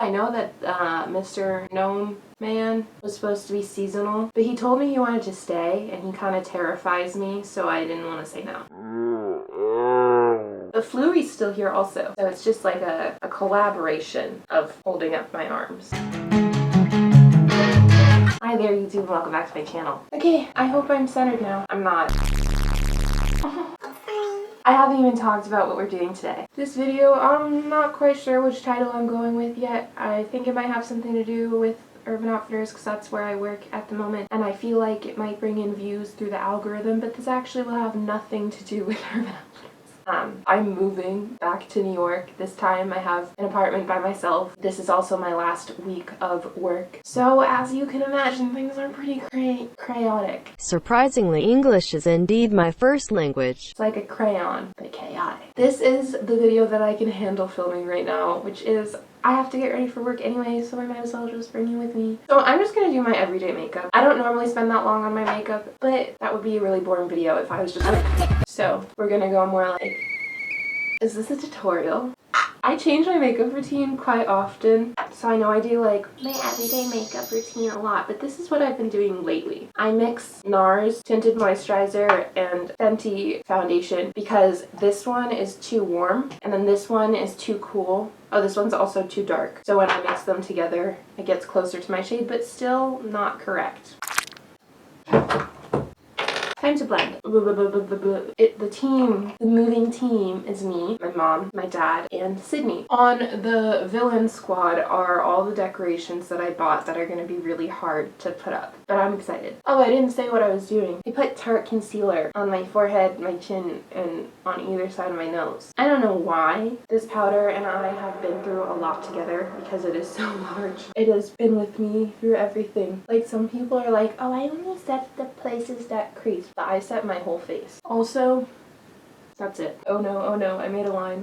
I know that Mr. Gnome Man was supposed to be seasonal, but he told me he wanted to stay, and he kind of terrifies me, so I didn't want to say no. But Flurry's still here also, so it's just like a collaboration of holding up my arms. Hi there, YouTube, and welcome back to my channel. Okay, I hope I'm centered now. I'm not. I haven't even talked about what we're doing today. This video, I'm not quite sure which title I'm going with yet. I think it might have something to do with Urban Outfitters because that's where I work at the moment, and I feel like it might bring in views through the algorithm, but this actually will have nothing to do with Urban Outfitters. I'm moving back to New York. This time I have an apartment by myself. This is also my last week of work. So as you can imagine, things are pretty chaotic. Surprisingly, English is indeed my first language. It's like a crayon, but chaotic. This is the video that I can handle filming right now, which is I have to get ready for work anyway, so I might as well just bring you with me. So I'm just gonna do my everyday makeup. I don't normally spend that long on my makeup, but that would be a really boring video if I was just like... So we're gonna go more like... Is this a tutorial? I change my makeup routine quite often, so I know I do like my everyday makeup routine a lot, but this is what I've been doing lately. I mix NARS Tinted Moisturizer and Fenty Foundation because this one is too warm and then this one is too cool. Oh, this one's also too dark. So when I mix them together, it gets closer to my shade, but still not correct. Time to blend. The moving team is me, my mom, my dad, and Sydney. On the villain squad are all the decorations that I bought that are going to be really hard to put up, but I'm excited. Oh, I didn't say what I was doing. I put Tarte concealer on my forehead, my chin, and on either side of my nose. I don't know why. This powder and I have been through a lot together because it is so large. It has been with me through everything. Like, some people are like, oh, I only set the places that crease. But I set my whole face. Also, that's it. Oh no, I made a line.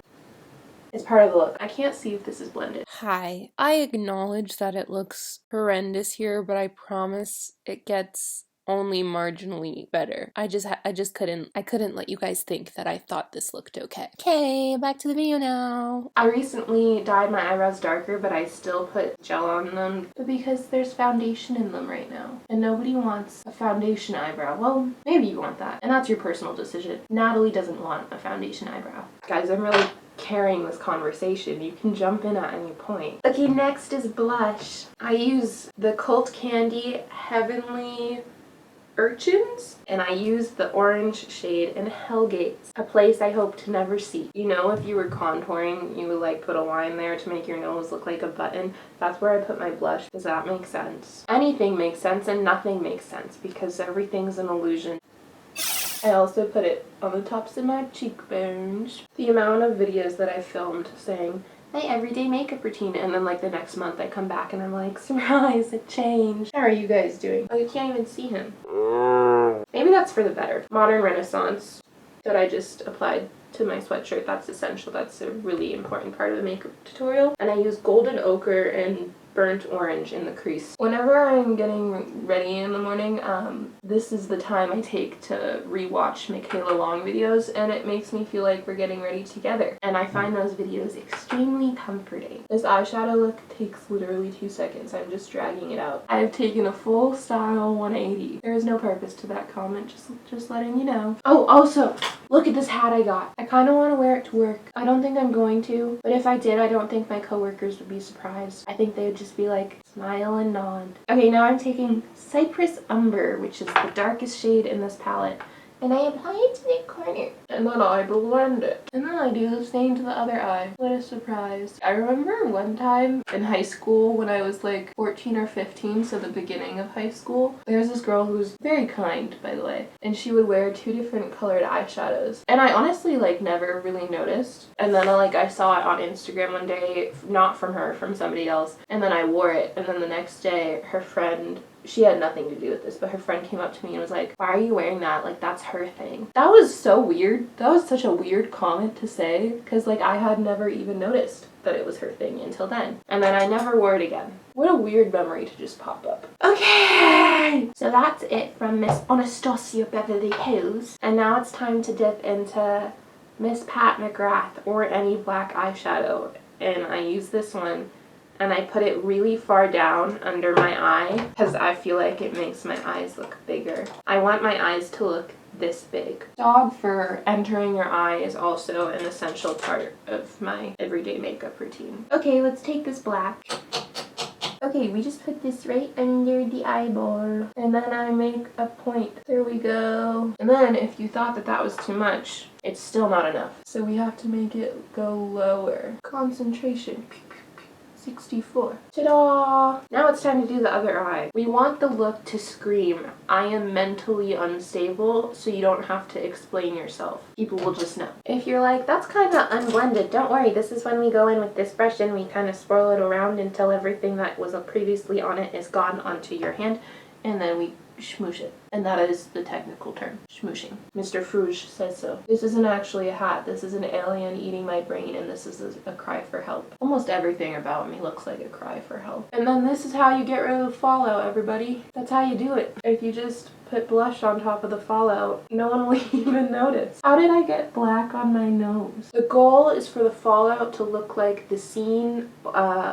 It's part of the look. I can't see if this is blended. Hi. I acknowledge that it looks horrendous here, but I promise it gets only marginally better. I couldn't let you guys think that I thought this looked okay. Okay, back to the video now. I recently dyed my eyebrows darker, but I still put gel on them because there's foundation in them right now. And nobody wants a foundation eyebrow. Well, maybe you want that. And that's your personal decision. Natalie doesn't want a foundation eyebrow. Guys, I'm really carrying this conversation. You can jump in at any point. Okay, next is blush. I use the Cult Candy Heavenly Urchins, and I use the orange shade in Hellgates, a place I hope to never see. You know, if you were contouring, you would like put a line there to make your nose look like a button. That's where I put my blush. Does that make sense? Anything makes sense and nothing makes sense because everything's an illusion. I also put it on the tops of my cheekbones. The amount of videos that I filmed saying my everyday makeup routine, and then like the next month I come back and I'm like, surprise, it changed. How are you guys doing? Oh, you can't even see him. Maybe that's for the better. Modern Renaissance that I just applied to my sweatshirt, that's essential. That's a really important part of the makeup tutorial. And I use golden ochre and burnt orange in the crease. Whenever I'm getting ready in the morning, this is the time I take to rewatch Michaela Long videos, and it makes me feel like we're getting ready together. And I find those videos extremely comforting. This eyeshadow look takes literally 2 seconds. I'm just dragging it out. I've taken a full style 180. There is no purpose to that comment, just letting you know. Oh, also, look at this hat I got. I kind of want to wear it to work. I don't think I'm going to, but if I did, I don't think my coworkers would be surprised. I think they would just be like, smile and nod. Okay, now I'm taking Cypress Umber, which is the darkest shade in this palette, and I apply it to the corner. And then I blend it. And then I do the same to the other eye. What a surprise. I remember one time in high school when I was like 14 or 15, so the beginning of high school, there was this girl who was very kind, by the way, and she would wear 2 different colored eyeshadows. And I honestly like never really noticed. And then I saw it on Instagram one day, not from her, from somebody else, and then I wore it. And then the next day, her friend, she had nothing to do with this, but her friend came up to me and was like, why are you wearing that? Like, that's her thing. That was so weird. That was such a weird comment to say, because like I had never even noticed that it was her thing until then. And then I never wore it again. What a weird memory to just pop up. Okay! So that's it from Miss Anastasia Beverly Hills. And now it's time to dip into Miss Pat McGrath or any black eyeshadow. And I use this one and I put it really far down under my eye because I feel like it makes my eyes look bigger. I want my eyes to look this big. Dog fur entering your eye is also an essential part of my everyday makeup routine. Okay, let's take this black. Okay, we just put this right under the eyeball, and then I make a point. There we go. And then if you thought that that was too much, it's still not enough. So we have to make it go lower. Concentration. 64. Ta-da! Now it's time to do the other eye. We want the look to scream, I am mentally unstable, so you don't have to explain yourself. People will just know. If you're like, that's kind of unblended, don't worry, this is when we go in with this brush and we kind of swirl it around until everything that was previously on it is gone onto your hand, and then we smoosh it. And that is the technical term, smooshing. Mr. Fruge says so. This isn't actually a hat. This is an alien eating my brain, and this is a cry for help. Almost everything about me looks like a cry for help. And then this is how you get rid of the fallout, everybody. That's how you do it. If you just put blush on top of the fallout, no one will even notice. How did I get black on my nose? The goal is for the fallout to look like the scene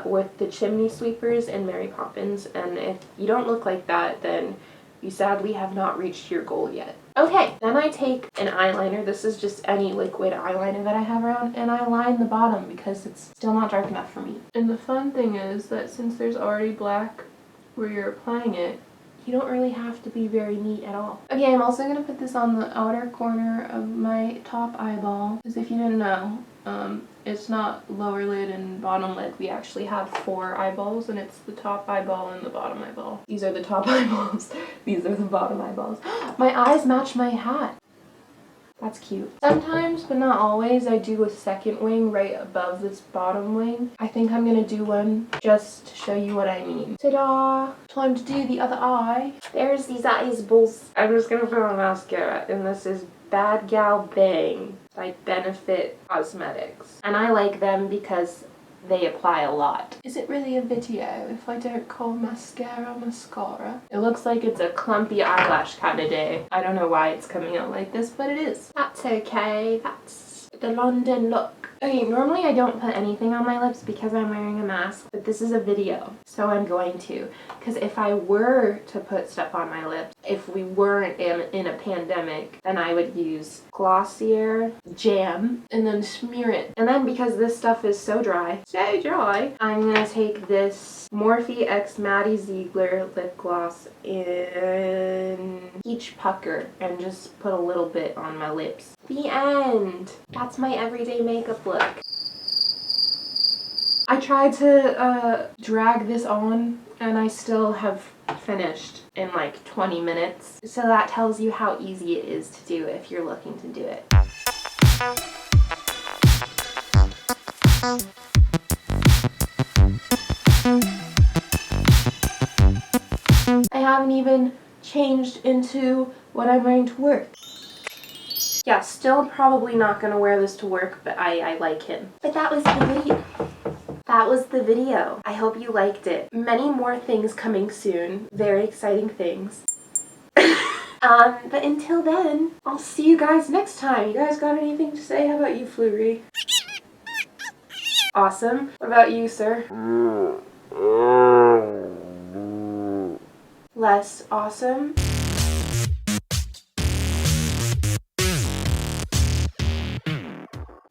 with the chimney sweepers in Mary Poppins, and if you don't look like that, then you sadly have not reached your goal yet. Okay, then I take an eyeliner. This is just any liquid eyeliner that I have around, and I line the bottom because it's still not dark enough for me. And the fun thing is that since there's already black where you're applying it, you don't really have to be very neat at all. Okay, I'm also going to put this on the outer corner of my top eyeball, because if you didn't know, it's not lower lid and bottom lid. We actually have 4 eyeballs, and it's the top eyeball and the bottom eyeball. These are the top eyeballs. These are the bottom eyeballs. My eyes match my hat. That's cute. Sometimes, but not always, I do a second wing right above this bottom wing. I think I'm gonna do one just to show you what I mean. Ta-da! Time to do the other eye. There's these eyeballs. I'm just gonna put on mascara, and this is Bad Gal Bang by Benefit Cosmetics. And I like them because they apply a lot. Is it really a video if I don't call mascara mascara? It looks like it's a clumpy eyelash kind of day. I don't know why it's coming out like this, but it is. That's okay. That's the London look. Okay, normally I don't put anything on my lips because I'm wearing a mask, but this is a video, so I'm going to. Because if I were to put stuff on my lips, if we weren't in a pandemic, then I would use Glossier Jam and then smear it. And then because this stuff is so dry, I'm gonna take this Morphe X Maddie Ziegler lip gloss in Peach Pucker and just put a little bit on my lips. The end! That's my everyday makeup look. I tried to drag this on, and I still have finished in like 20 minutes. So that tells you how easy it is to do if you're looking to do it. I haven't even changed into what I'm wearing to work. Yeah, still probably not gonna wear this to work, but I like him. But that was the video. That was the video. I hope you liked it. Many more things coming soon. Very exciting things. But until then, I'll see you guys next time. You guys got anything to say? How about you, Fleury? Awesome. What about you, sir? Less awesome.